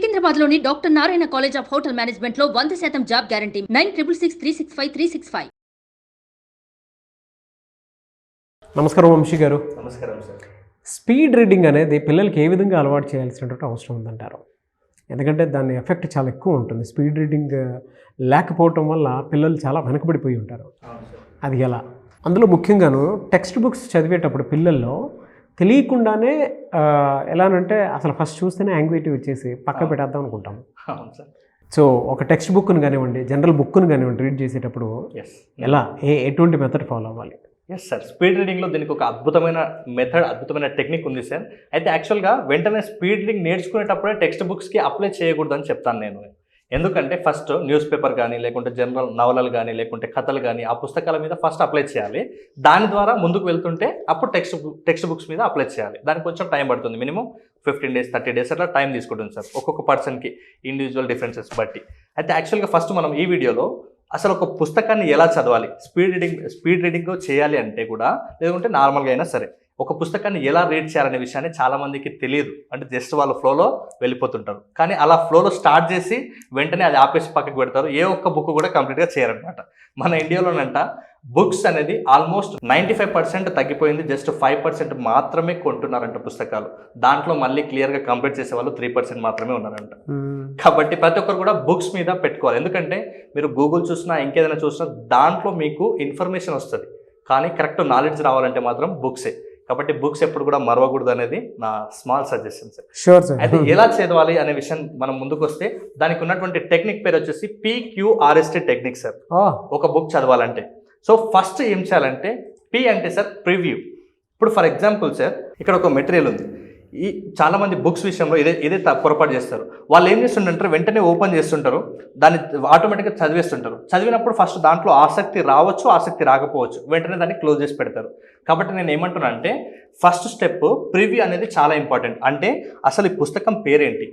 సికింద్రాబాద్లోని doctor Narayana college of hotel మేనేజ్మెంట్లో 100% job guarantee 966365 నమస్కారం వంశీ గారు. నమస్కారం సార్. స్పీడ్ రీడింగ్ అనేది పిల్లలకి ఏ విధంగా అలవాటు చేయాల్సినటువంటి అవసరం ఉందంటారు? ఎందుకంటే దాని ఎఫెక్ట్ చాలా ఎక్కువ ఉంటుంది. స్పీడ్ రీడింగ్ లేకపోవటం వల్ల పిల్లలు చాలా వెనకబడిపోయి ఉంటారు. అది ఎలా? అందులో ముఖ్యంగాను టెక్స్ట్ బుక్స్ చదివేటప్పుడు పిల్లల్లో తెలియకుండానే ఎలానంటే అసలు ఫస్ట్ చూస్తేనే యాంగ్జైటీ వచ్చేసి పక్క పెట్టేద్దాం అనుకుంటాము. సో ఒక టెక్స్ట్ బుక్ను కానివ్వండి, జనరల్ బుక్ను కానివ్వండి, రీడ్ చేసేటప్పుడు ఎలా ఎటువంటి మెథడ్ ఫాలో అవ్వాలి? ఎస్ సార్, స్పీడ్ రీడింగ్లో దీనికి ఒక అద్భుతమైన మెథడ్, అద్భుతమైన టెక్నిక్ ఉంది సార్. అయితే యాక్చువల్గా వెంటనే స్పీడ్ రీడింగ్ నేర్చుకునేటప్పుడే టెక్స్ట్ బుక్స్కి అప్లై చేయకూడదని చెప్తాను నేను. ఎందుకంటే ఫస్ట్ న్యూస్ పేపర్ కానీ, లేకుంటే జనరల్ నవలలు కానీ, లేకుంటే కథలు కానీ, ఆ పుస్తకాల మీద ఫస్ట్ అప్లై చేయాలి. దాని ద్వారా ముందుకు వెళ్తుంటే అప్పుడు టెక్స్ట్ బుక్స్ మీద అప్లై చేయాలి. దానికి కొంచెం టైం పడుతుంది. మినిమం 15 days 30 days అట్లా టైం తీసుకుంటుంది సార్, ఒక్కొక్క పర్సన్కి ఇండివిజువల్ డిఫరెన్సెస్ బట్టి. అయితే యాక్చువల్గా ఫస్ట్ మనం ఈ వీడియోలో అసలు ఒక పుస్తకాన్ని ఎలా చదవాలి, స్పీడ్ రీడింగ్ చేయాలి అంటే కూడా, లేకుంటే నార్మల్గా అయినా సరే ఒక పుస్తకాన్ని ఎలా రీడ్ చేయాలనే విషయాన్ని చాలామందికి తెలియదు. అంటే జస్ట్ వాళ్ళు ఫ్లోలో వెళ్ళిపోతుంటారు. కానీ అలా ఫ్లోలో స్టార్ట్ చేసి వెంటనే అది ఆపేసి పక్కకు పెడతారు. ఏ ఒక్క బుక్ కూడా కంప్లీట్గా చేయరనమాట. మన ఇండియాలోనంట బుక్స్ అనేది ఆల్మోస్ట్ 95% తగ్గిపోయింది. జస్ట్ 5% మాత్రమే కొంటున్నారంట పుస్తకాలు. దాంట్లో మళ్ళీ క్లియర్గా కంప్లీట్ చేసే వాళ్ళు 3% మాత్రమే ఉన్నారంట. కాబట్టి ప్రతి ఒక్కరు కూడా బుక్స్ మీద పెట్టుకోవాలి. ఎందుకంటే మీరు గూగుల్ చూసినా, ఇంకేదైనా చూసినా దాంట్లో మీకు ఇన్ఫర్మేషన్ వస్తుంది. కానీ కరెక్ట్ నాలెడ్జ్ రావాలంటే మాత్రం బుక్సే. కాబట్టి బుక్స్ ఎప్పుడు కూడా మరవకూడదు అనేది నా small suggestion sir. Sure sir. అయితే ఎలా చదవాలి అనే విషయం మనం ముందుకు వస్తే, దానికి ఉన్నటువంటి టెక్నిక్ పేరు వచ్చేసి PQRST టెక్నిక్ సార్. ఒక బుక్ చదవాలంటే సో ఫస్ట్ ఏం చేయాలంటే, P అంటే సార్ ప్రివ్యూ. ఇప్పుడు ఫర్ ఎగ్జాంపుల్ సార్, ఇక్కడ ఒక మెటీరియల్ ఉంది. ఈ చాలామంది బుక్స్ విషయంలో ఇదే పొరపాటు చేస్తారు. వాళ్ళు ఏం చేస్తుంటారు, వెంటనే ఓపెన్ చేస్తుంటారు, దాన్ని ఆటోమేటిక్గా చదివేస్తుంటారు. చదివినప్పుడు ఫస్ట్ దాంట్లో ఆసక్తి రావచ్చు, ఆసక్తి రాకపోవచ్చు, వెంటనే దాన్ని క్లోజ్ చేసి పెడతారు. కాబట్టి నేను ఏమంటున్నా అంటే, ఫస్ట్ స్టెప్ ప్రివ్యూ అనేది చాలా ఇంపార్టెంట్. అంటే అసలు ఈ పుస్తకం పేరేంటి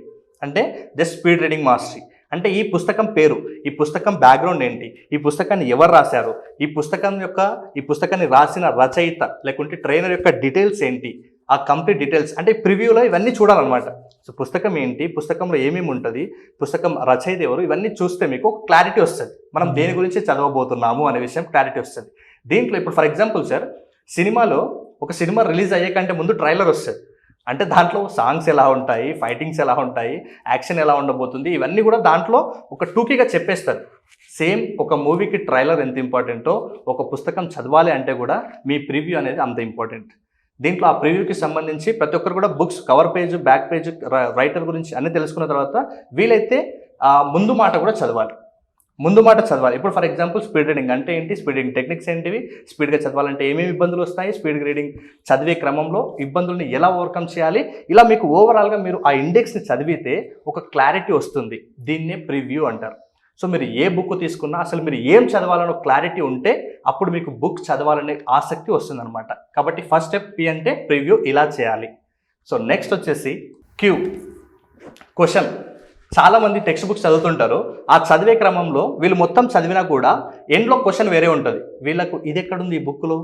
అంటే, జస్ట్ స్పీడ్ రీడింగ్ మాస్టరీ అంటే ఈ పుస్తకం పేరు, ఈ పుస్తకం బ్యాక్గ్రౌండ్ ఏంటి, ఈ పుస్తకాన్ని ఎవరు రాశారు, ఈ పుస్తకాన్ని రాసిన రచయిత లేకుంటే ట్రైనర్ యొక్క డీటెయిల్స్ ఏంటి, ఆ కంప్లీట్ డీటెయిల్స్ అంటే ప్రివ్యూలో ఇవన్నీ చూడాలన్నమాట. సో పుస్తకం ఏంటి, పుస్తకంలో ఏమేమి ఉంటుంది, పుస్తకం రచయిత ఎవరు, ఇవన్నీ చూస్తే మీకు ఒక క్లారిటీ వస్తుంది. మనం దేని గురించి చదవబోతున్నాము అనే విషయం క్లారిటీ వస్తుంది. దీంట్లో ఇప్పుడు ఫర్ ఎగ్జాంపుల్ సార్, ఒక సినిమా రిలీజ్ అయ్యే కంటే ముందు ట్రైలర్ వస్తుంది. అంటే దాంట్లో సాంగ్స్ ఎలా ఉంటాయి, ఫైటింగ్స్ ఎలా ఉంటాయి, యాక్షన్ ఎలా ఉండబోతుంది, ఇవన్నీ కూడా దాంట్లో ఒక టూకీగా చెప్పేస్తారు. సేమ్ ఒక మూవీకి ట్రైలర్ ఎంత ఇంపార్టెంటో, ఒక పుస్తకం చదవాలి అంటే కూడా మీ ప్రివ్యూ అనేది అంత ఇంపార్టెంట్. దీంట్లో ఆ ప్రివ్యూకి సంబంధించి ప్రతి ఒక్కరు కూడా books cover page, back page, writer గురించి అన్నీ తెలుసుకున్న తర్వాత వీలైతే ముందు మాట కూడా చదవాలి. ఇప్పుడు ఫర్ ఎగ్జాంపుల్ స్పీడ్ రీడింగ్ అంటే ఏంటి, స్పీడ్ రీడింగ్ టెక్నిక్స్ ఏంటివి, స్పీడ్గా చదవాలంటే ఏమేమి ఇబ్బందులు వస్తాయి, స్పీడ్ రీడింగ్ చదివే క్రమంలో ఇబ్బందుల్ని ఎలా ఓవర్కమ్ చేయాలి, ఇలా మీకు ఓవరాల్గా మీరు ఆ ఇండెక్స్ని చదివితే ఒక క్లారిటీ వస్తుంది. దీన్నే ప్రివ్యూ అంటారు. సో మీరు ఏ బుక్ తీసుకున్నా అసలు మీరు ఏం చదవాలనో క్లారిటీ ఉంటే అప్పుడు మీకు బుక్ చదవాలనే ఆసక్తి వస్తుందన్నమాట. కాబట్టి ఫస్ట్ స్టెప్ P అంటే ప్రివ్యూ, ఇలా చేయాలి. సో నెక్స్ట్ వచ్చేసి Q, క్వశ్చన్. చాలామంది టెక్స్ట్ బుక్స్ చదువుతుంటారు. ఆ చదివే క్రమంలో వీళ్ళు మొత్తం చదివినా కూడా ఎండ్లో క్వశ్చన్ వేరే ఉంటుంది. వీళ్ళకు ఇది ఎక్కడుంది ఈ బుక్లో,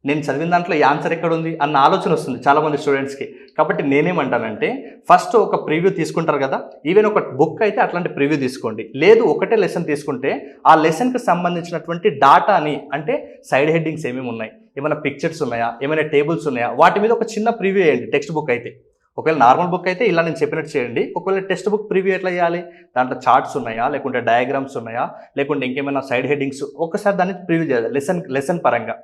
నేను చదివిన దాంట్లో ఈ ఆన్సర్ ఎక్కడుంది అన్న ఆలోచన వస్తుంది చాలామంది స్టూడెంట్స్కి. కాబట్టి నేనేమంటానంటే, ఫస్ట్ ఒక ప్రివ్యూ తీసుకుంటారు కదా, ఈవెన్ ఒక బుక్ అయితే అట్లాంటి ప్రివ్యూ తీసుకోండి. లేదు ఒకటే లెసన్ తీసుకుంటే ఆ లెసన్కి సంబంధించినటువంటి డాటాని, అంటే సైడ్ హెడ్డింగ్స్ ఏమేమి ఉన్నాయి, ఏమైనా పిక్చర్స్ ఉన్నాయా, ఏమైనా టేబుల్స్ ఉన్నాయా, వాటి మీద ఒక చిన్న ప్రివ్యూ వేయండి. టెక్స్ట్ బుక్ అయితే, ఒకవేళ నార్మల్ బుక్ అయితే ఇలా నేను చెప్పినట్టు చేయండి. ఒకవేళ టెక్స్ట్ బుక్ ప్రివ్యూ ఎట్లా చేయాలి, దాంట్లో చార్ట్స్ ఉన్నాయా, లేకుంటే డయాగ్రామ్స్ ఉన్నాయా, లేకుంటే ఇంకేమైనా సైడ్ హెడ్డింగ్స్, ఒక్కసారి దాన్ని ప్రివ్యూ చేయాలి లెసన్ పరంగా.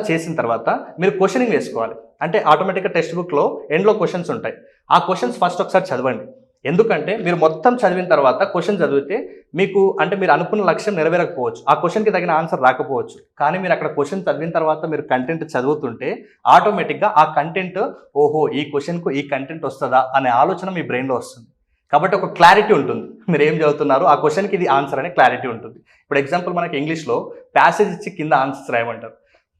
చేసిన తర్వాత మీరు క్వశ్చనింగ్ వేసుకోవాలి. అంటే ఆటోమేటిక్గా టెక్స్ట్ బుక్లో ఎండ్లో క్వశ్చన్స్ ఉంటాయి. ఆ క్వశ్చన్స్ ఫస్ట్ ఒకసారి చదవండి. ఎందుకంటే మీరు మొత్తం చదివిన తర్వాత క్వశ్చన్ చదివితే మీకు అంటే మీరు అనుకున్న లక్ష్యం నెరవేరకపోవచ్చు, ఆ క్వశ్చన్కి తగిన ఆన్సర్ రాకపోవచ్చు. కానీ మీరు అక్కడ క్వశ్చన్ చదివిన తర్వాత మీరు కంటెంట్ చదువుతుంటే ఆటోమేటిక్గా ఆ కంటెంట్, ఓహో ఈ క్వశ్చన్కు ఈ కంటెంట్ వస్తుందా అనే ఆలోచన మీ బ్రెయిన్లో వస్తుంది. కాబట్టి ఒక క్లారిటీ ఉంటుంది, మీరు ఏం చదువుతున్నారు, ఆ క్వశ్చన్కి ఇది ఆన్సర్ అనే క్లారిటీ ఉంటుంది. ఇప్పుడు ఎగ్జాంపుల్ మనకి ఇంగ్లీష్లో ప్యాసేజ్ ఇచ్చి కింద ఆన్సర్స్ రాయమంటారు.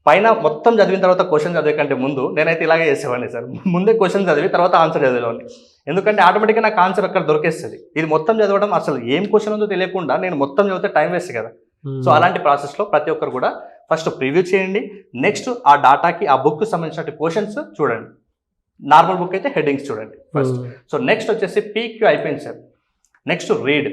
పైన మొత్తం చదివిన తర్వాత క్వశ్చన్ చదివే కంటే ముందు నేనైతే ఇలాగే చేసేవాడిని సార్. ముందే క్వశ్చన్ చదివి తర్వాత ఆన్సర్ చదివేవాడిని. ఎందుకంటే ఆటోమేటిక్గా నాకు ఆన్సర్ అక్కడ దొరికేస్తుంది. ఇది మొత్తం చదవడం, అసలు ఏం క్వశ్చన్ ఉందో తెలియకుండా నేను మొత్తం చదివితే టైం వేస్ట్ కదా. సో అలాంటి ప్రాసెస్లో ప్రతి ఒక్కరు కూడా ఫస్ట్ ప్రివ్యూ చేయండి. నెక్స్ట్ ఆ డాటాకి, ఆ బుక్కి సంబంధించిన క్వశ్చన్స్ చూడండి. నార్మల్ బుక్ అయితే హెడ్డింగ్స్ చూడండి ఫస్ట్. సో నెక్స్ట్ వచ్చేసి పీక్యూ అయిపోయింది సార్. Next read.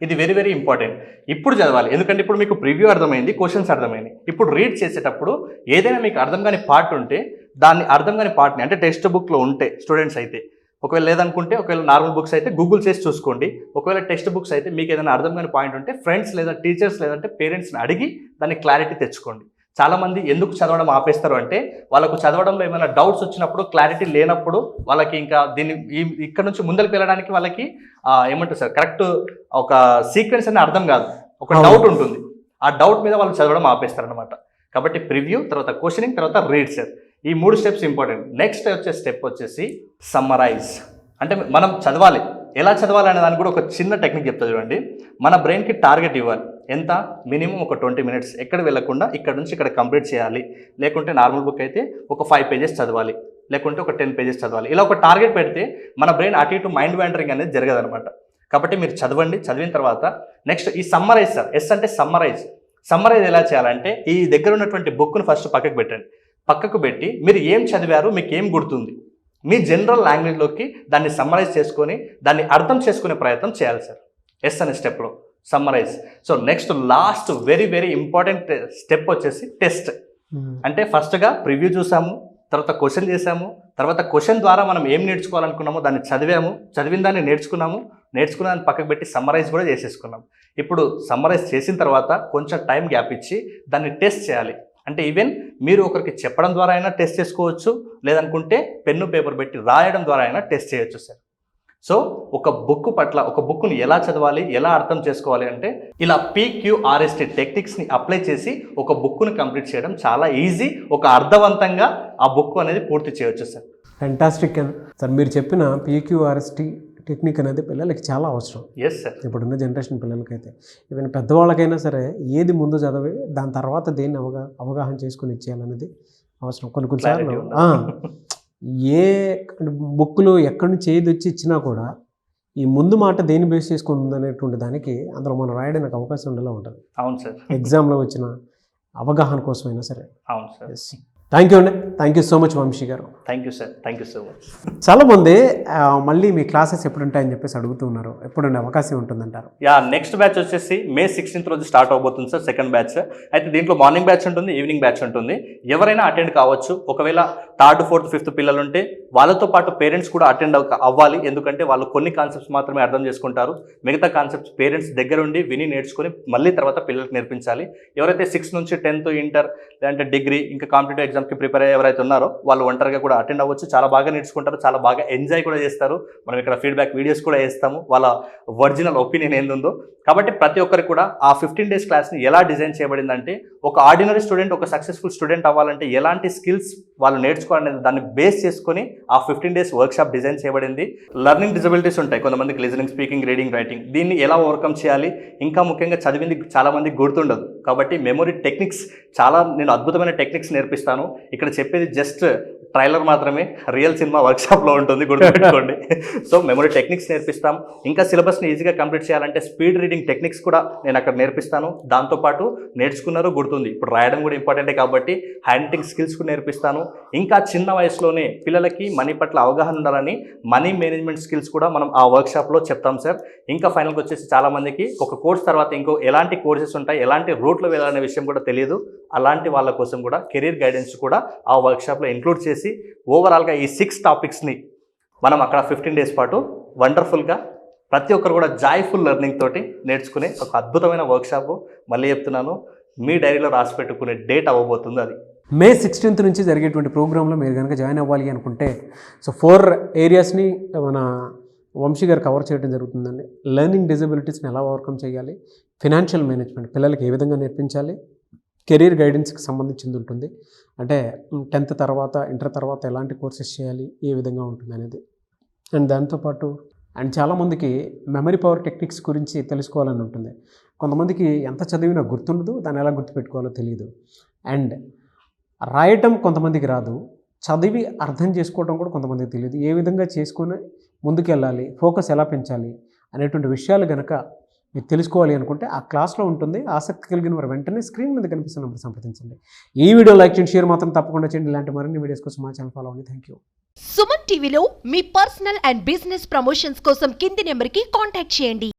ఇది వెరీ వెరీ ఇంపార్టెంట్. ఇప్పుడు చదవాలి, ఎందుకంటే ఇప్పుడు మీకు ప్రివ్యూ అర్థమైంది, క్వశ్చన్స్ అర్థమైంది. ఇప్పుడు రీడ్ చేసేటప్పుడు ఏదైనా మీకు అర్థం కాని పార్ట్ ఉంటే దాన్ని అర్థం కాని పార్ట్ని, అంటే టెక్స్ట్ బుక్లో ఉంటే స్టూడెంట్స్ అయితే, ఒకవేళ లేదనుకుంటే ఒకవేళ నార్మల్ బుక్స్ అయితే గూగుల్ చేసి చూసుకోండి. ఒకవేళ టెక్స్ట్ బుక్స్ అయితే మీకు ఏదైనా అర్థం కాని పాయింట్ ఉంటే ఫ్రెండ్స్ లేదా టీచర్స్ లేదంటే పేరెంట్స్ని అడిగి దాన్ని క్లారిటీ తెచ్చుకోండి. చాలామంది ఎందుకు చదవడం ఆపేస్తారు అంటే వాళ్ళకు చదవడంలో ఏమైనా డౌట్స్ వచ్చినప్పుడు, క్లారిటీ లేనప్పుడు వాళ్ళకి ఇంకా దీన్ని ఇక్కడ నుంచి ముందరికి వెళ్ళడానికి వాళ్ళకి ఏమంటారు సార్, కరెక్ట్ ఒక సీక్వెన్స్ అనేది అర్థం కాదు, ఒక డౌట్ ఉంటుంది. ఆ డౌట్ మీద వాళ్ళు చదవడం ఆపేస్తారు అనమాట. కాబట్టి ప్రివ్యూ, తర్వాత క్వశ్చనింగ్, తర్వాత రీడ్ సార్. ఈ 3 స్టెప్స్ ఇంపార్టెంట్. నెక్స్ట్ వచ్చే స్టెప్ వచ్చేసి సమ్మరైజ్. అంటే మనం చదవాలి, ఎలా చదవాలి అనే దానికి కూడా ఒక చిన్న టెక్నిక్ చెప్తా చూడండి. మన బ్రెయిన్కి టార్గెట్ ఇవ్వాలి. ఎంత? మినిమం ఒక 20 మినిట్స్ ఎక్కడ వెళ్ళకుండా ఇక్కడ నుంచి ఇక్కడ కంప్లీట్ చేయాలి. లేకుంటే నార్మల్ బుక్ అయితే ఒక 5 పేజెస్ చదవాలి, లేకుంటే ఒక 10 పేజెస్ చదవాలి. ఇలా ఒక టార్గెట్ పెడితే మన బ్రెయిన్ అటు ఇటు మైండ్ వ్యాండరింగ్ అనేది జరగదనమాట. కాబట్టి మీరు చదవండి. చదివిన తర్వాత నెక్స్ట్ ఈ సమ్మరైజ్ సార్. ఎస్ అంటే సమ్మరైజ్. సమ్మరైజ్ ఎలా చేయాలంటే ఈ దగ్గర ఉన్నటువంటి బుక్ను ఫస్ట్ పక్కకు పెట్టండి. పక్కకు పెట్టి మీరు ఏం చదివారు, మీకు ఏం గుర్తుంది, మీ జనరల్ లాంగ్వేజ్లోకి దాన్ని సమ్మరైజ్ చేసుకొని దాన్ని అర్థం చేసుకునే ప్రయత్నం చేయాలి సార్. ఎస్ అనే స్టెప్లో summarise. So next last very very important step వచ్చేసి టెస్ట్. అంటే ఫస్ట్గా ప్రివ్యూ చూసాము, తర్వాత క్వశ్చన్ చేసాము, తర్వాత క్వశ్చన్ ద్వారా మనం ఏం నేర్చుకోవాలనుకున్నామో దాన్ని చదివాము, చదివిన దాన్ని నేర్చుకున్న దాన్ని పక్కకు పెట్టి సమ్మరైజ్ కూడా చేసేసుకున్నాం. ఇప్పుడు సమ్మరైజ్ చేసిన తర్వాత కొంచెం టైం గ్యాప్ ఇచ్చి దాన్ని టెస్ట్ చేయాలి. అంటే ఈవెన్ మీరు ఒకరికి చెప్పడం ద్వారా అయినా టెస్ట్ చేసుకోవచ్చు, లేదనుకుంటే పెన్ను పేపర్ పెట్టి రాయడం ద్వారా అయినా టెస్ట్ చేయొచ్చు సార్. సో ఒక బుక్ పట్ల, ఒక బుక్ని ఎలా చదవాలి, ఎలా అర్థం చేసుకోవాలి అంటే ఇలా PQRST టెక్నిక్స్ని అప్లై చేసి ఒక బుక్ని కంప్లీట్ చేయడం చాలా ఈజీ. ఒక అర్థవంతంగా ఆ బుక్ అనేది పూర్తి చేయొచ్చు సార్. Fantastic sir. మీరు చెప్పిన PQRST టెక్నిక్ అనేది పిల్లలకి చాలా అవసరం. Yes sir. ఇప్పుడున్న జనరేషన్ పిల్లలకైతే, ఈవెన్ పెద్దవాళ్ళకైనా సరే ఏది ముందు చదివి దాని తర్వాత దేన్ని అవగాహన చేసుకుని ఇచ్చేయాలనేది అవసరం. కొన్నిసార్లు ఏ బుక్లు ఎక్కడి నుంచి ఏది వచ్చి ఇచ్చినా కూడా ఈ ముందు మాట దేన్ని బేస్ చేసుకుని ఉందనేటువంటి దానికి అందులో మనం రాయడానికి అవకాశం ఉండేలా ఉంటుంది. అవును సార్. ఎగ్జామ్లో వచ్చిన అవగాహన కోసమైనా సరే. అవును సార్. థ్యాంక్ యూ అండి. Thank you so much Vamsi గారు. Thank you sir. Thank you so much. చాలామంది మళ్ళీ మీ క్లాసెస్ ఎప్పుడు ఉంటాయని చెప్పేసి అడుగుతున్నారు. ఎప్పుడుండే అవకాశం ఉంటుందంటారు? నెక్స్ట్ బ్యాచ్ వచ్చేసి May 16th రోజు స్టార్ట్ అవబోతుంది సార్, సెకండ్ బ్యాచ్. అయితే దీంట్లో మార్నింగ్ బ్యాచ్ ఉంటుంది, ఈవినింగ్ బ్యాచ్ ఉంటుంది. ఎవరైనా అటెండ్ కావచ్చు. ఒకవేళ 3rd, 4th, 5th పిల్లలు ఉంటే వాళ్ళతో పాటు పేరెంట్స్ కూడా అటెండ్ అవ్వాలి. ఎందుకంటే వాళ్ళు కొన్ని కాన్సెప్ట్స్ మాత్రమే అర్థం చేసుకుంటారు. మిగతా కాన్సెప్ట్స్ పేరెంట్స్ దగ్గర ఉండి విని నేర్చుకొని మళ్ళీ తర్వాత పిల్లలకు నేర్పించాలి. ఎవరైతే 6 నుంచి 10th, ఇంటర్ లేదంటే డిగ్రీ ఇంకా కాంపిటేటివ్ ఎగ్జామ్కి ప్రిపేర్ అయ్యే ఎవరైతే ఉన్నారో వాళ్ళు ఒంటరిగా కూడా అటెండ్ అవ్వచ్చు. చాలా బాగా నేర్చుకుంటారు, చాలా బాగా ఎంజాయ్ కూడా చేస్తారు. మనం ఇక్కడ ఫీడ్బ్యాక్ వీడియోస్ కూడా వేస్తాము, వాళ్ళ ఒరిజినల్ ఒపీనియన్ ఏందుందో. కాబట్టి ప్రతి ఒక్కరికి కూడా ఆ 15 days క్లాస్ని ఎలా డిజైన్ చేయబడిందంటే ఒక ఆర్డినరీ స్టూడెంట్, ఒక సక్సెస్ఫుల్ స్టూడెంట్ అవ్వాలంటే ఎలాంటి స్కిల్స్ వాళ్ళు నేర్చుకోవాలనేది దాన్ని బేస్ చేసుకొని ఆ 15 days వర్క్షాప్ డిజైన్ చేయబడింది. లెర్నింగ్ డిజబిలిటీస్ ఉంటాయి కొంతమందికి, లిజనింగ్, స్పీకింగ్, రీడింగ్, రైటింగ్. దీన్ని ఎలా ఓవర్కమ్ చేయాలి, ఇంకా ముఖ్యంగా చదివింది చాలా మందికి గుర్తుండదు. కాబట్టి మెమొరీ టెక్నిక్స్ నేను అద్భుతమైన టెక్నిక్స్ నేర్పిస్తాను. ఇక్కడ చెప్పేది జస్ట్ ట్రైలర్ మాత్రమే, రియల్ సినిమా వర్క్షాప్లో ఉంటుంది, గుర్తుపెట్టుకోండి. సో మెమొరీ టెక్నిక్స్ నేర్పిస్తాం. ఇంకా సిలబస్ని ఈజీగా కంప్లీట్ చేయాలంటే స్పీడ్ రీడింగ్ టెక్నిక్స్ కూడా నేను అక్కడ నేర్పిస్తాను. దాంతోపాటు నేర్చుకున్నారు గుర్తుంది, ఇప్పుడు రాయడం కూడా ఇంపార్టెంటే కాబట్టి హ్యాండ్ రైటింగ్ స్కిల్స్ కూడా నేర్పిస్తాను. ఇంకా చిన్న వయసులోనే పిల్లలకి మనీ పట్ల అవగాహన ఉండాలని మనీ మేనేజ్మెంట్ స్కిల్స్ కూడా మనం ఆ వర్క్షాప్లో చెప్తాం సార్. ఇంకా ఫైనల్గా వచ్చేసి చాలామందికి ఒక కోర్స్ తర్వాత ఇంకో ఎలాంటి కోర్సెస్ ఉంటాయి, ఎలాంటి రూట్లో వెళ్ళాలనే విషయం కూడా తెలియదు. అలాంటి వాళ్ళ కోసం కూడా కెరీర్ గైడెన్స్ కూడా ఆ వర్క్షాప్లో ఇంక్లూడ్ చేసి ఓవరాల్గా ఈ 6 టాపిక్స్ని మనం అక్కడ 15 days పాటు వండర్ఫుల్గా ప్రతి ఒక్కరు కూడా జాయ్ఫుల్ లెర్నింగ్ తోటి నేర్చుకునే ఒక అద్భుతమైన వర్క్షాప్. మళ్ళీ చెప్తున్నాను, మీ డైరీలో రాసి పెట్టుకునే డేట్ అవ్వబోతుంది అది. May 16th నుంచి జరిగేటువంటి ప్రోగ్రాంలో మీరు కనుక జాయిన్ అవ్వాలి అనుకుంటే 4 ఏరియాస్ని మన వంశీ గారు కవర్ చేయడం జరుగుతుందండి. లెర్నింగ్ డిజబిలిటీస్ని ఎలా ఓవర్కమ్ చేయాలి, ఫినాన్షియల్ మేనేజ్మెంట్ పిల్లలకి ఏ విధంగా నేర్పించాలి, కెరీర్ గైడెన్స్కి సంబంధించింది ఉంటుంది. అంటే 10th తర్వాత, ఇంటర్ తర్వాత ఎలాంటి కోర్సెస్ చేయాలి, ఏ విధంగా ఉంటుంది అనేది. అండ్ దాంతోపాటు చాలామందికి మెమరీ పవర్ టెక్నిక్స్ గురించి తెలుసుకోవాలని ఉంటుంది. కొంతమందికి ఎంత చదివినా గుర్తుండదు, దాన్ని ఎలా గుర్తుపెట్టుకోవాలో తెలియదు. అండ్ రాయటం కొంతమందికి రాదు, చదివి అర్థం చేసుకోవడం కూడా కొంతమందికి తెలియదు. ఏ విధంగా చేసుకొని ముందుకెళ్ళాలి, ఫోకస్ ఎలా పెంచాలి అనేటువంటి విషయాలు కనుక మీరు తెలుసుకోవాలి అనుకుంటే ఆ క్లాస్లో ఉంటుంది. ఆసక్తి కలిగిన వారు వెంటనే స్క్రీన్ మీద కనిపిస్తున్న నెంబర్ సంప్రదించండి. ఈ వీడియో లైక్ చేయండి, షేర్ మాత్రం తప్పకుండా చేయండి. ఇలాంటి మరిన్ని వీడియోస్ కోసం మా ఛానల్ ఫాలో అవ్వండి. Thank you. సుమన్ టీవీలో మీ పర్సనల్ అండ్ బిజినెస్ ప్రమోషన్స్ కోసం కింది నెంబర్కి కాంటాక్ట్ చేయండి.